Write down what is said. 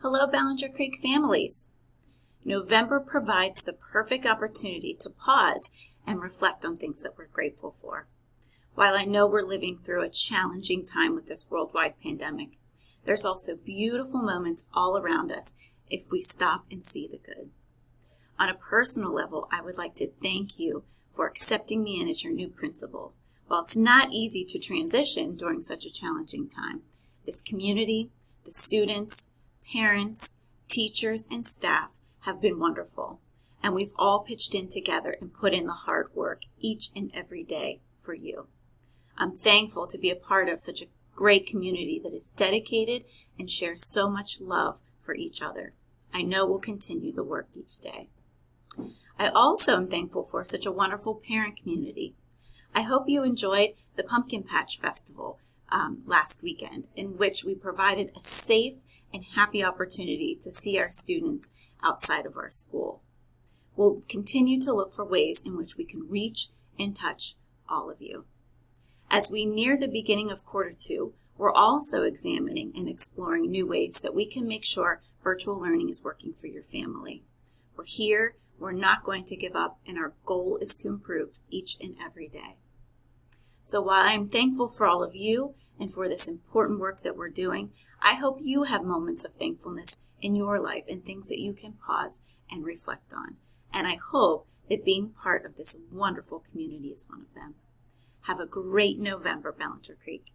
Hello, Ballinger Creek families. November provides the perfect opportunity to pause and reflect on things that we're grateful for. While I know we're living through a challenging time with this worldwide pandemic, there's also beautiful moments all around us if we stop and see the good. On a personal level, I would like to thank you for accepting me in as your new principal. While it's not easy to transition during such a challenging time, this community, the students, parents, teachers, and staff have been wonderful, and we've all pitched in together and put in the hard work each and every day for you. I'm thankful to be a part of such a great community that is dedicated and shares so much love for each other. I know we'll continue the work each day. I also am thankful for such a wonderful parent community. I hope you enjoyed the Pumpkin Patch Festival last weekend, in which we provided a safe and happy opportunity to see our students outside of our school. We'll continue to look for ways in which we can reach and touch all of you. As we near the beginning of quarter 2, we're also examining and exploring new ways that we can make sure virtual learning is working for your family. We're here, we're not going to give up, and our goal is to improve each and every day. So while I'm thankful for all of you and for this important work that we're doing, I hope you have moments of thankfulness in your life and things that you can pause and reflect on. And I hope that being part of this wonderful community is one of them. Have a great November, Ballinger Creek.